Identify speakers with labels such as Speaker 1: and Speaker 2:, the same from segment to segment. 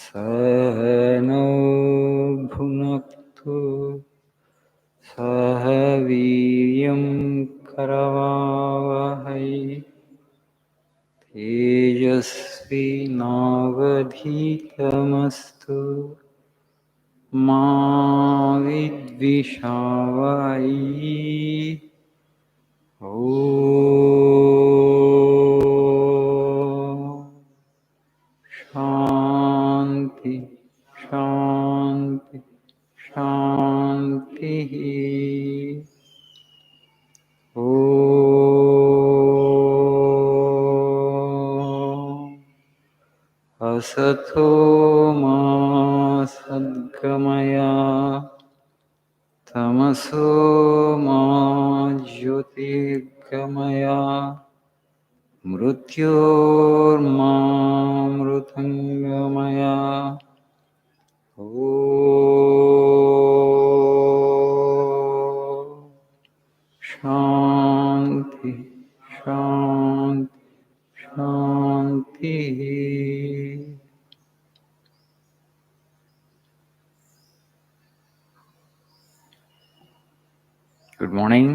Speaker 1: सहनौ भुनक्तु सह वीर्यं करवावहै तेजस्विनावधीतमस्तु मा विद्विषावहै। ॐ शान्ति शान्ति शान्तिः। ॐ असतो मा सद्गमय तमसो मा ज्योतिर्गमय मृत्योर्मामृतङ्गमय। ॐ शान्ति शान्ति शान्तिः। Good morning.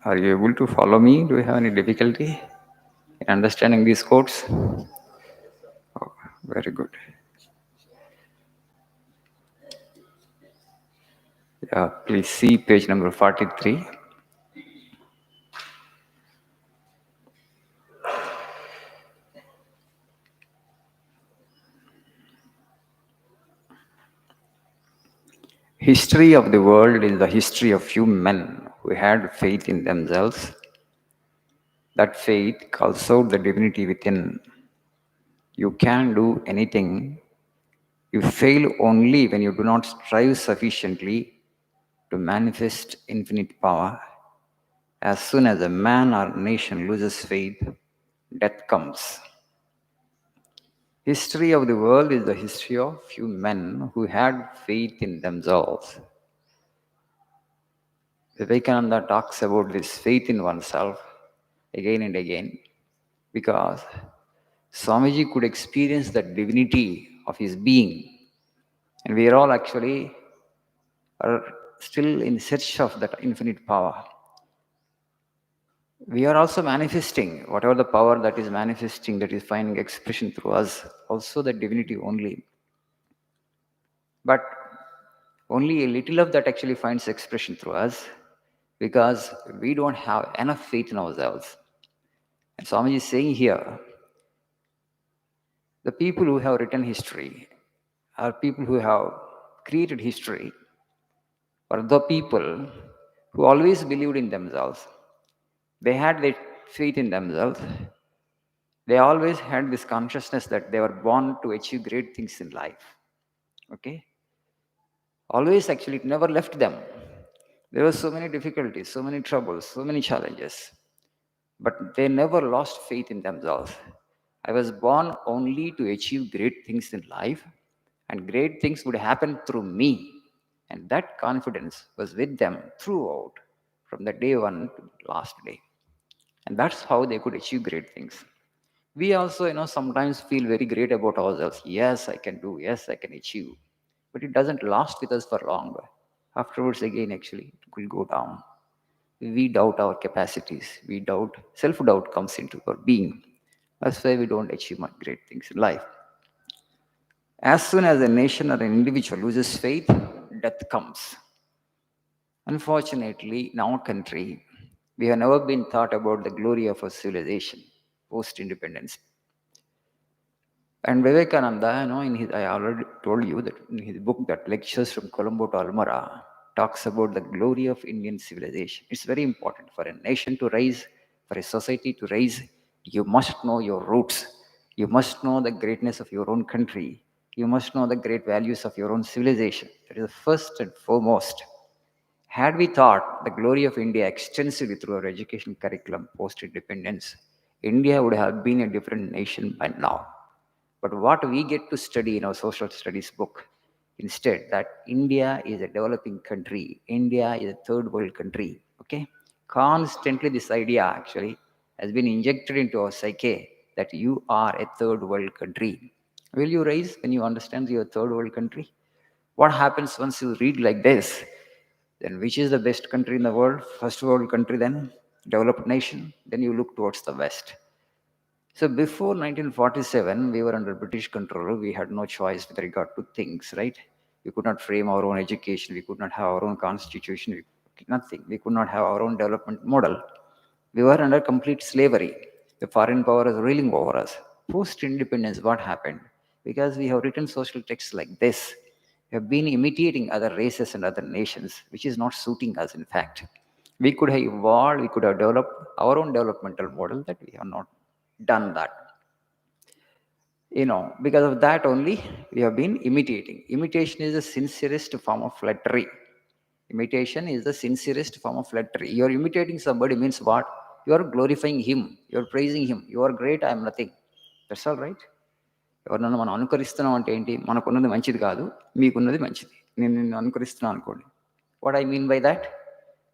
Speaker 1: Are you able to follow me? Do you have any difficulty in understanding these quotes? Oh, very good. Yeah, please see page number 43. History of the world is the history of few men who had faith in themselves. That faith calls out the divinity within. You can do anything. You fail only when you do not strive sufficiently to manifest infinite power. As soon as a man or nation loses faith, death comes. History of the world is the history of few men who had faith in themselves. Vivekananda talks about this faith in oneself again and again because Swamiji could experience the divinity of his being, and we are all actually are still in search of that infinite power. We are also manifesting whatever the power that is manifesting, that is finding expression through us, also the divinity only. But only a little of that actually finds expression through us because we don't have enough faith in ourselves. And Swamiji is saying here, the people who have written history are people who have created history, or the people who always believed in themselves. They had their faith in themselves. They always had this consciousness that they were born to achieve great things in life. Okay? Always, actually, it never left them. There were so many difficulties, so many troubles, so many challenges. But they never lost faith in themselves. I was born only to achieve great things in life, and great things would happen through me. And that confidence was with them throughout, from the day one to the last day. And that's how they could achieve great things. We also, sometimes feel very great about ourselves. Yes, I can do. Yes, I can achieve. But it doesn't last with us for long. Afterwards, again, actually, it will go down. We doubt our capacities. We doubt, self-doubt comes into our being. That's why we don't achieve much great things in life. As soon as a nation or an individual loses faith, death comes. Unfortunately, in our country, we have never been taught about the glory of our civilization post-independence. And Vivekananda, I already told you that in his book, that Lectures from Colombo to Almora, talks about the glory of Indian civilization. It's very important for a nation to rise, for a society to rise. You must know your roots. You must know the greatness of your own country. You must know the great values of your own civilization. That is the first and foremost. Had we thought the glory of India extensively through our education curriculum post independence, India would have been a different nation by now. But what we get to study in our social studies book, instead, that India is a developing country, India is a third world country. Okay? Constantly, this idea actually has been injected into our psyche that you are a third world country. Will you raise when you understand you're a third world country? What happens once you read like this? Then which is the best country in the world? First world country, then developed nation. Then you look towards the West. So before 1947, we were under British control. We had no choice with regard to things, right? We could not frame our own education. We could not have our own constitution. Nothing. We could not have our own development model. We were under complete slavery. The foreign power is ruling over us. Post independence, what happened? Because we have written social texts like this, we have been imitating other races and other nations, which is not suiting us, in fact. We could have evolved, we could have developed our own developmental model that we have not done that. Because of that only we have been imitating. Imitation is the sincerest form of flattery. Imitation is the sincerest form of flattery. You are imitating somebody means what? You are glorifying him, you are praising him. You are great, I am nothing. That's all right. ఎవరినన్నా మనం అనుకరిస్తున్నాం అంటే ఏంటి? మనకున్నది మంచిది కాదు, మీకున్నది మంచిది. నేను నిన్ను అనుకరిస్తున్నాను అనుకోండి. What I mean by that?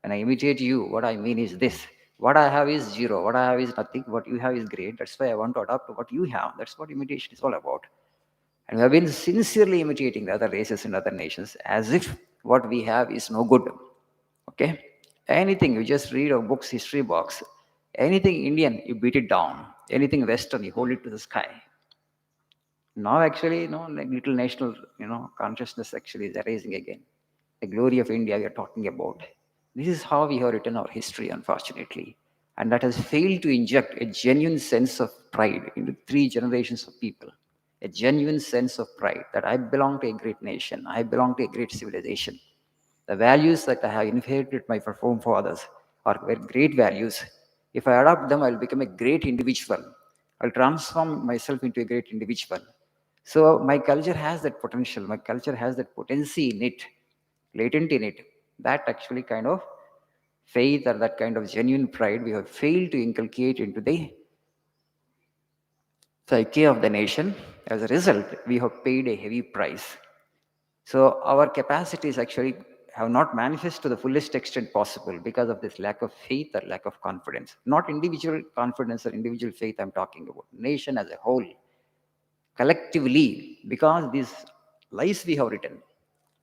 Speaker 1: When I imitate you, what I mean is this. What I have is zero. What I have is nothing. What you have is great. That's why I want to adopt what you have. That's what imitation is all about. And we have been sincerely imitating the other races and other nations as if what we have is no good. Okay? Anything, you just read a book's history box. Anything Indian, you beat it down. Anything Western, you hold it to the sky. Now, actually, like little national, consciousness actually is arising again. The glory of India we are talking about. This is how we have written our history, unfortunately. And that has failed to inject a genuine sense of pride into three generations of people. A genuine sense of pride that I belong to a great nation, I belong to a great civilization. The values that I have inherited my forefathers are very great values. If I adopt them, I'll become a great individual. I'll transform myself into a great individual. So my culture has that potential. My culture has that potency in it, latent in it. That actually kind of faith or that kind of genuine pride we have failed to inculcate into the psyche of the nation. As a result, we have paid a heavy price. So our capacities actually have not manifested to the fullest extent possible because of this lack of faith or lack of confidence. Not individual confidence or individual faith I'm talking about. Nation as a whole, collectively, because these lies we have written.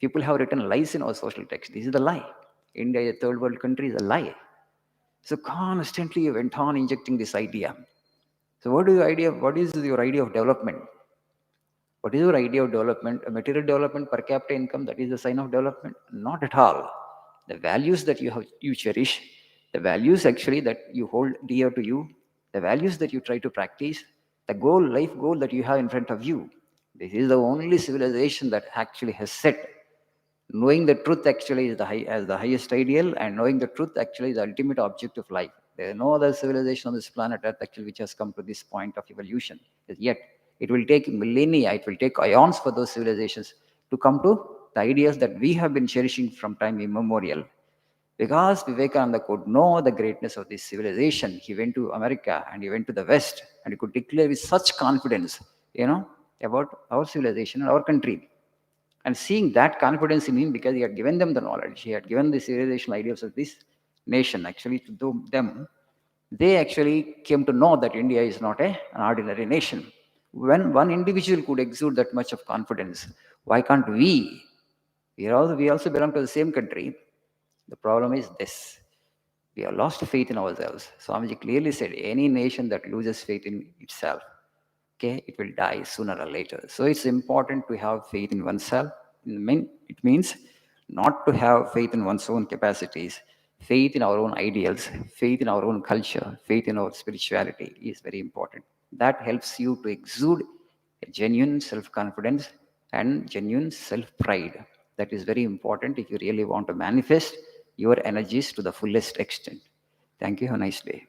Speaker 1: People have written lies in our social text. This is the lie. India, a third world country, is a lie. So constantly you went on injecting this idea. So what is your idea of development? What is your idea of development? A material development, per capita income, that is the sign of development? Not at all. The values that you cherish, the values actually that you hold dear to you, the values that you try to practice, the life goal that you have in front of you. This is the only civilization that actually has set. Knowing the truth actually is as the highest ideal, and knowing the truth actually is the ultimate object of life. There is no other civilization on this planet Earth actually which has come to this point of evolution. Yet, it will take millennia, it will take eons for those civilizations to come to the ideas that we have been cherishing from time immemorial. Because Vivekananda could know the greatness of this civilization, he went to America and he went to the West and he could declare with such confidence, about our civilization and our country. And seeing that confidence in him, because he had given them the knowledge, he had given the civilizational ideals of this nation actually to them, they actually came to know that India is not an ordinary nation. When one individual could exude that much of confidence, why can't we? We also belong to the same country. The problem is this. We have lost faith in ourselves. Swamiji clearly said, any nation that loses faith in itself, okay, it will die sooner or later. So it's important to have faith in oneself. It means not to have faith in one's own capacities, faith in our own ideals, faith in our own culture, faith in our spirituality is very important. That helps you to exude a genuine self-confidence and genuine self-pride. That is very important if you really want to manifest your energies to the fullest extent. Thank you. Have a nice day.